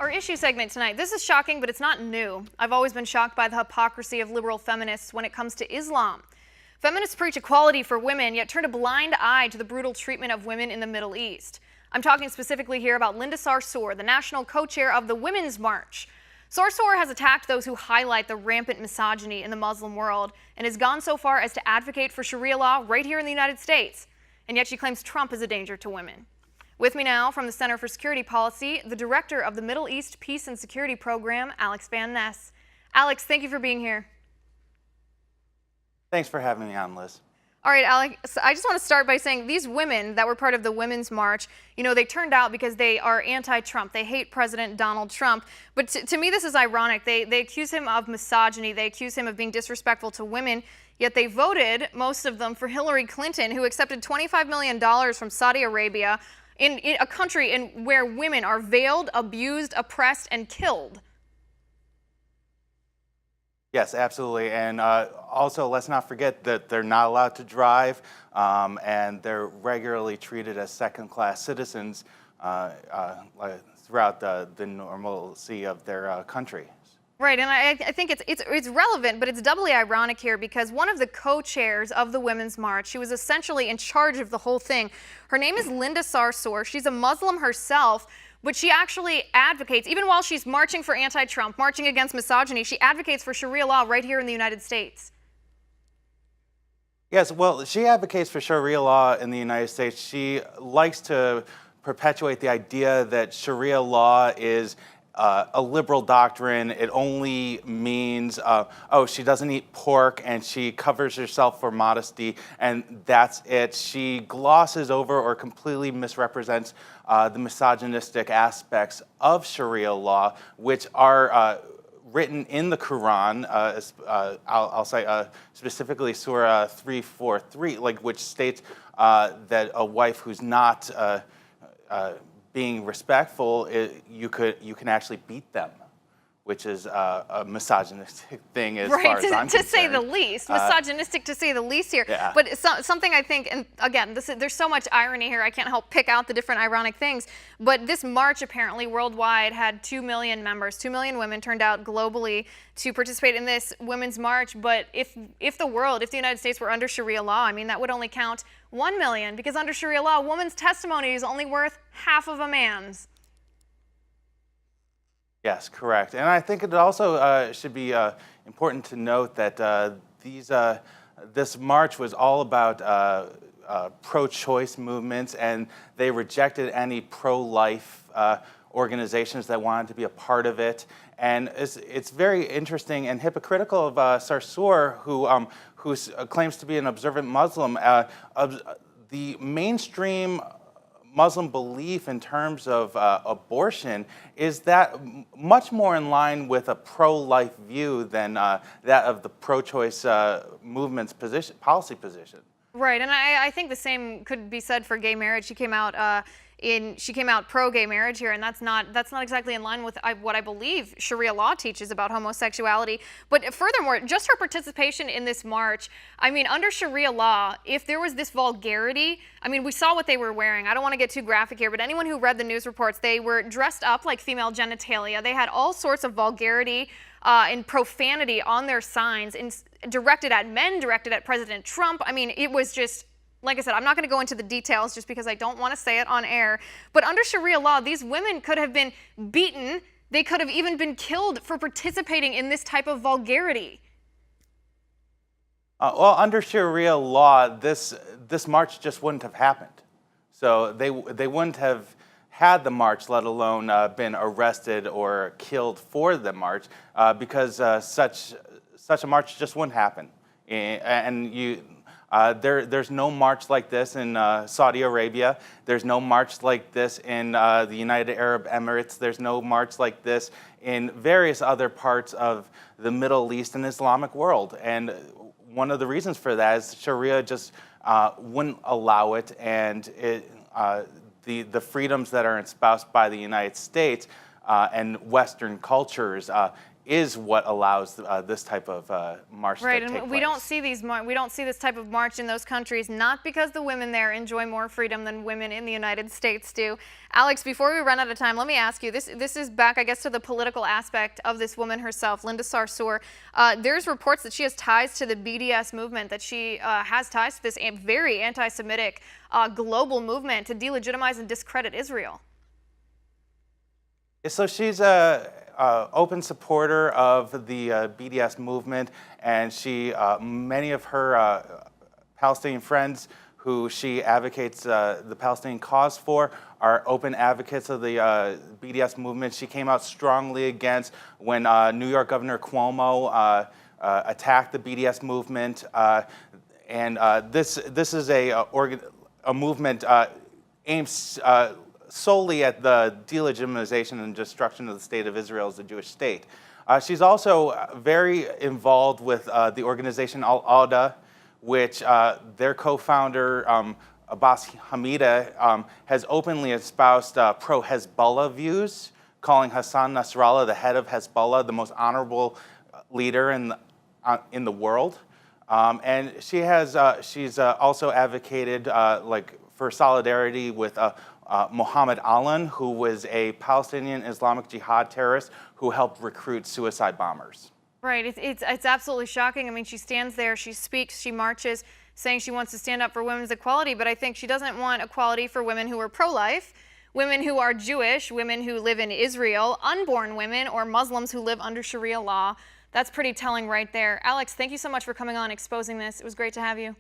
Our issue segment tonight. This is shocking, but it's not new. I've always been shocked by the hypocrisy of liberal feminists when it comes to Islam. Feminists preach equality for women, yet turn a blind eye to the brutal treatment of women in the Middle East. I'm talking specifically here about Linda Sarsour, the national co-chair of the Women's March. Sarsour has attacked those who highlight the rampant misogyny in the Muslim world and has gone so far as to advocate for Sharia law right here in the United States. And yet she claims Trump is a danger to women. With me now from the Center for Security Policy, the director of the Middle East Peace and Security Program, VanNess. Alex, thank you for being here. Thanks for having me on, Liz. All right, Alex, I just want to start by saying these women that were part of the Women's March, they turned out because they are anti-Trump. They hate President Donald Trump. But to me, this is ironic. They accuse him of misogyny. They accuse him of being disrespectful to women. Yet they voted, most of them, for Hillary Clinton, who accepted $25 million from Saudi Arabia in a country where women are veiled, abused, oppressed, and killed. Yes, absolutely. And also, let's not forget that they're not allowed to drive, and they're regularly treated as second-class citizens throughout the normalcy of their country. Right, and I think it's relevant, but it's doubly ironic here because one of the co-chairs of the Women's March, she was essentially in charge of the whole thing. Her name is Linda Sarsour. She's a Muslim herself, but she actually advocates, even while she's marching for anti-Trump, marching against misogyny, she advocates for Sharia law right here in the United States. Yes, well, she advocates for Sharia law in the United States. She likes to perpetuate the idea that Sharia law is a liberal doctrine. It only means, she doesn't eat pork and she covers herself for modesty, and that's it. She glosses over or completely misrepresents the misogynistic aspects of Sharia law, which are written in the Quran. I'll say specifically Surah 343, which states that a wife who's not being respectful, you can actually beat them, which is a misogynistic thing as far as I'm concerned. To say the least. Misogynistic to say the least here. Yeah. But something I think, and again, there's so much irony here, I can't help pick out the different ironic things, but this march apparently worldwide had 2 million members. 2 million women turned out globally to participate in this Women's March, but if the United States were under Sharia law, I mean, that would only count 1 million, because under Sharia law, a woman's testimony is only worth half of a man's. Yes, correct. And I think it also should be important to note that this march was all about pro-choice movements, and they rejected any pro-life organizations that wanted to be a part of it. And it's very interesting and hypocritical of Sarsour, who claims to be an observant Muslim. The mainstream Muslim belief in terms of abortion is that much more in line with a pro-life view than that of the pro-choice movement's policy position. Right, and I think the same could be said for gay marriage. She came out pro-gay marriage here, and that's not exactly in line with what I believe Sharia law teaches about homosexuality. But furthermore, just her participation in this march, I mean, under Sharia law, if there was this vulgarity, I mean, we saw what they were wearing. I don't want to get too graphic here, but anyone who read the news reports, they were dressed up like female genitalia. They had all sorts of vulgarity and profanity on their signs, directed at men, directed at President Trump. I mean, it was just, like I said, I'm not going to go into the details just because I don't want to say it on air. But under Sharia law, these women could have been beaten. They could have even been killed for participating in this type of vulgarity. Well, under Sharia law, this march just wouldn't have happened. So they wouldn't have had the march, let alone been arrested or killed for the march, because such a march just wouldn't happen. And there's no march like this in Saudi Arabia. There's no march like this in the United Arab Emirates. There's no march like this in various other parts of the Middle East and Islamic world. And one of the reasons for that is Sharia just wouldn't allow it, and the freedoms that are espoused by the United States and Western cultures is what allows this type of march Right, to take and place. we don't see we don't see this type of march in those countries, not because the women there enjoy more freedom than women in the United States do. Alex, before we run out of time, let me ask you, this is back, I guess, to the political aspect of this woman herself, Linda Sarsour. There's reports that she has ties to the BDS movement, that she has ties to this very anti-Semitic global movement to delegitimize and discredit Israel. So she's a open supporter of the BDS movement, and many of her Palestinian friends who she advocates the Palestinian cause for are open advocates of the BDS movement. She came out strongly against when New York Governor Cuomo attacked the BDS movement, and this is a movement aimed solely at the delegitimization and destruction of the state of Israel as a Jewish state. She's also very involved with the organization Al-Awda, which their co-founder, Abbas Hamida, has openly espoused pro-Hezbollah views, calling Hassan Nasrallah the head of Hezbollah, the most honorable leader in the world. And she's also advocated for solidarity with Mohammed Alan, who was a Palestinian Islamic Jihad terrorist who helped recruit suicide bombers. Right, it's absolutely shocking. I mean, she stands there, she speaks, she marches, saying she wants to stand up for women's equality, but I think she doesn't want equality for women who are pro-life, women who are Jewish, women who live in Israel, unborn women, or Muslims who live under Sharia law. That's pretty telling right there. Alex, thank you so much for coming on, exposing this. It was great to have you.